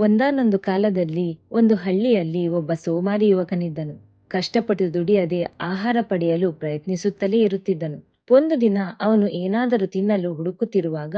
ಒಂದಾನೊಂದು ಕಾಲದಲ್ಲಿ ಒಂದು ಹಳ್ಳಿಯಲ್ಲಿ ಒಬ್ಬ ಸೋಮಾರಿ ಯುವಕನಿದ್ದನು. ಕಷ್ಟಪಟ್ಟು ದುಡಿಯದೆ ಆಹಾರ ಪಡೆಯಲು ಪ್ರಯತ್ನಿಸುತ್ತಲೇ ಇರುತ್ತಿದ್ದನು. ಒಂದು ದಿನ ಅವನು ಏನಾದರೂ ತಿನ್ನಲು ಹುಡುಕುತ್ತಿರುವಾಗ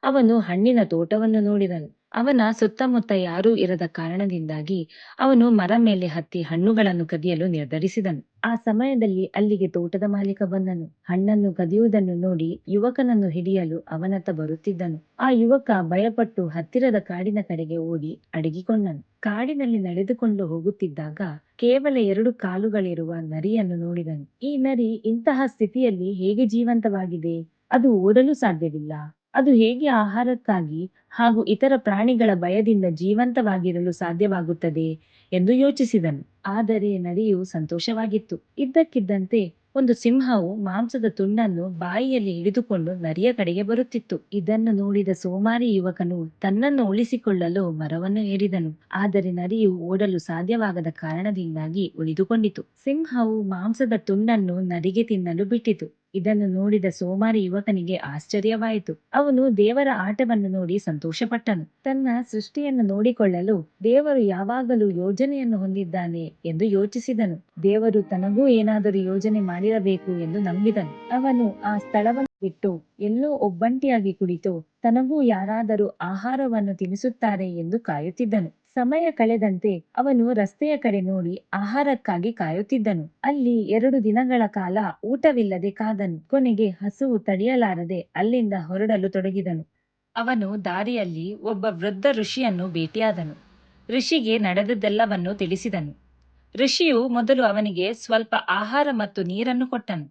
ಅವನು ಹಣ್ಣಿನ ತೋಟವನ್ನು ನೋಡಿದನು. ಅವನ ಸುತ್ತಮುತ್ತ ಯಾರೂ ಇರದ ಕಾರಣದಿಂದಾಗಿ ಅವನು ಮರ ಮೇಲೆ ಹತ್ತಿ ಹಣ್ಣುಗಳನ್ನು ಕದಿಯಲು ನಿರ್ಧರಿಸಿದನು. ಆ ಸಮಯದಲ್ಲಿ ಅಲ್ಲಿಗೆ ತೋಟದ ಮಾಲೀಕ ಬಂದನು. ಹಣ್ಣನ್ನು ಕದಿಯುವುದನ್ನು ನೋಡಿ ಯುವಕನನ್ನು ಹಿಡಿಯಲು ಅವನತ್ತ ಬರುತ್ತಿದ್ದನು. ಆ ಯುವಕ ಭಯಪಟ್ಟು ಹತ್ತಿರದ ಕಾಡಿನ ಕಡೆಗೆ ಓಡಿ ಅಡಗಿಕೊಂಡನು. ಕಾಡಿನಲ್ಲಿ ನಡೆದುಕೊಂಡು ಹೋಗುತ್ತಿದ್ದಾಗ ಕೇವಲ 2 ಕಾಲುಗಳಿರುವ ನರಿಯನ್ನು ನೋಡಿದನು. ಈ ನರಿ ಇಂತಹ ಸ್ಥಿತಿಯಲ್ಲಿ ಹೇಗೆ ಜೀವಂತವಾಗಿದೆ? ಅದು ಓಡಲು ಸಾಧ್ಯವಿಲ್ಲ. ಅದು ಹೇಗೆ ಆಹಾರಕ್ಕಾಗಿ ಹಾಗೂ ಇತರ ಪ್ರಾಣಿಗಳ ಭಯದಿಂದ ಜೀವಂತವಾಗಿರಲು ಸಾಧ್ಯವಾಗುತ್ತದೆ ಎಂದು ಯೋಚಿಸಿದನು. ಆದರೆ ನರಿಯು ಸಂತೋಷವಾಗಿತ್ತು. ಇದ್ದಕ್ಕಿದ್ದಂತೆ ಒಂದು ಸಿಂಹವು ಮಾಂಸದ ತುಂಡನ್ನು ಬಾಯಿಯಲ್ಲಿ ಹಿಡಿದುಕೊಂಡು ನರಿಯ ಕಡೆಗೆ ಬರುತ್ತಿತ್ತು. ಇದನ್ನು ನೋಡಿದ ಸೋಮಾರಿ ಯುವಕನು ತನ್ನನ್ನು ಉಳಿಸಿಕೊಳ್ಳಲು ಮರವನ್ನು ಏರಿದನು. ಆದರೆ ನರಿಯು ಓಡಲು ಸಾಧ್ಯವಾಗದ ಕಾರಣದಿಂದಾಗಿ ಉಳಿದುಕೊಂಡಿತು. ಸಿಂಹವು ಮಾಂಸದ ತುಂಡನ್ನು ನರಿಗೆ ತಿನ್ನಲು ಬಿಟ್ಟಿತು. ಇದನ್ನು ನೋಡಿದ ಸೋಮಾರಿ ಯುವಕನಿಗೆ ಆಶ್ಚರ್ಯವಾಯಿತು. ಅವನು ದೇವರ ಆಟವನ್ನು ನೋಡಿ ಸಂತೋಷಪಟ್ಟನು. ತನ್ನ ಸೃಷ್ಟಿಯನ್ನು ನೋಡಿಕೊಳ್ಳಲು ದೇವರು ಯಾವಾಗಲೂ ಯೋಜನೆಯನ್ನು ಹೊಂದಿದ್ದಾನೆ ಎಂದು ಯೋಚಿಸಿದನು. ದೇವರು ತನಗೂ ಏನಾದರೂ ಯೋಜನೆ ಮಾಡಿರಬೇಕು ಎಂದು ನಂಬಿದನು. ಅವನು ಆ ಸ್ಥಳವನ್ನು ಬಿಟ್ಟು ಎಲ್ಲೋ ಒಬ್ಬಂಟಿಯಾಗಿ ಕುಳಿತು ತನಗೂ ಯಾರಾದರೂ ಆಹಾರವನ್ನು ತಿನ್ನಿಸುತ್ತಾರೆ ಎಂದು ಕಾಯುತ್ತಿದ್ದನು. ಸಮಯ ಕಳೆದಂತೆ ಅವನು ರಸ್ತೆಯ ಕಡೆ ನೋಡಿ ಆಹಾರಕ್ಕಾಗಿ ಕಾಯುತ್ತಿದ್ದನು. ಅಲ್ಲಿ 2 ದಿನಗಳ ಕಾಲ ಊಟವಿಲ್ಲದೆ ಕಾದನು. ಕೊನೆಗೆ ಹಸುವು ತಡೆಯಲಾರದೆ ಅಲ್ಲಿಂದ ಹೊರಡಲು ತೊಡಗಿದನು. ಅವನು ದಾರಿಯಲ್ಲಿ ಒಬ್ಬ ವೃದ್ಧ ಋಷಿಯನ್ನು ಭೇಟಿಯಾದನು. ಋಷಿಗೆ ನಡೆದದ್ದೆಲ್ಲವನ್ನು ತಿಳಿಸಿದನು. ಋಷಿಯು ಮೊದಲು ಅವನಿಗೆ ಸ್ವಲ್ಪ ಆಹಾರ ಮತ್ತು ನೀರನ್ನು ಕೊಟ್ಟನು.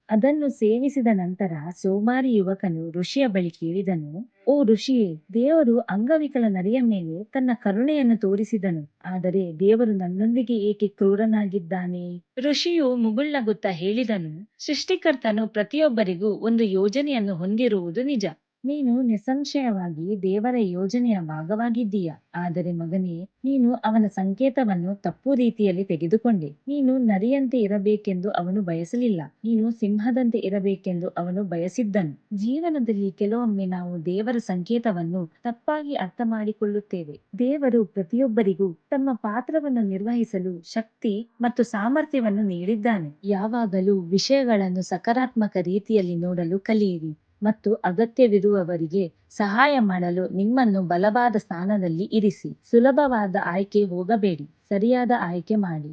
ಅದನ್ನು ಸೇವಿಸಿದ ನಂತರ ಸೋಮಾರಿ ಯುವಕನು ಋಷಿಯ ಬಳಿ ಕೇಳಿದನು, ಓ ಋಷಿಯೇ, ದೇವರು ಅಂಗವಿಕಲ ನರಿಯ ಮೇಲೆ ತನ್ನ ಕರುಣೆಯನ್ನು ತೋರಿಸಿದನು. ಆದರೆ ದೇವರು ನನ್ನೊಂದಿಗೆ ಏಕೆ ಕ್ರೂರನಾಗಿದ್ದಾನೆ? ಋಷಿಯು ಮುಗುಳ್ನಗುತ್ತಾ ಹೇಳಿದನು, ಸೃಷ್ಟಿಕರ್ತನು ಪ್ರತಿಯೊಬ್ಬರಿಗೂ ಒಂದು ಯೋಜನೆಯನ್ನು ಹೊಂದಿರುವುದು ನಿಜ. ನೀನು ನಿಸ್ಸಂಶಯವಾಗಿ ದೇವರ ಯೋಜನೆಯ ಭಾಗವಾಗಿದ್ದೀಯ. ಆದರೆ ಮಗನೇ, ನೀನು ಅವನ ಸಂಕೇತವನ್ನು ತಪ್ಪು ರೀತಿಯಲ್ಲಿ ತೆಗೆದುಕೊಂಡೆ. ನೀನು ನರಿಯಂತೆ ಇರಬೇಕೆಂದು ಅವನು ಬಯಸಲಿಲ್ಲ. ನೀನು ಸಿಂಹದಂತೆ ಇರಬೇಕೆಂದು ಅವನು ಬಯಸಿದ್ದನು. ಜೀವನದಲ್ಲಿ ಕೆಲವೊಮ್ಮೆ ನಾವು ದೇವರ ಸಂಕೇತವನ್ನು ತಪ್ಪಾಗಿ ಅರ್ಥ ಮಾಡಿಕೊಳ್ಳುತ್ತೇವೆ. ದೇವರು ಪ್ರತಿಯೊಬ್ಬರಿಗೂ ತಮ್ಮ ಪಾತ್ರವನ್ನು ನಿರ್ವಹಿಸಲು ಶಕ್ತಿ ಮತ್ತು ಸಾಮರ್ಥ್ಯವನ್ನು ನೀಡಿದ್ದಾನೆ. ಯಾವಾಗಲೂ ವಿಷಯಗಳನ್ನು ಸಕಾರಾತ್ಮಕ ರೀತಿಯಲ್ಲಿ ನೋಡಲು ಕಲಿಯಿರಿ ಮತ್ತು ಅಗತ್ಯವಿರುವವರಿಗೆ ಸಹಾಯ ಮಾಡಲು ನಿಮ್ಮನ್ನು ಬಲವಾದ ಸ್ಥಾನದಲ್ಲಿ ಇರಿಸಿ. ಸುಲಭವಾದ ಆಯ್ಕೆ ಹೋಗಬೇಡಿ, ಸರಿಯಾದ ಆಯ್ಕೆ ಮಾಡಿ.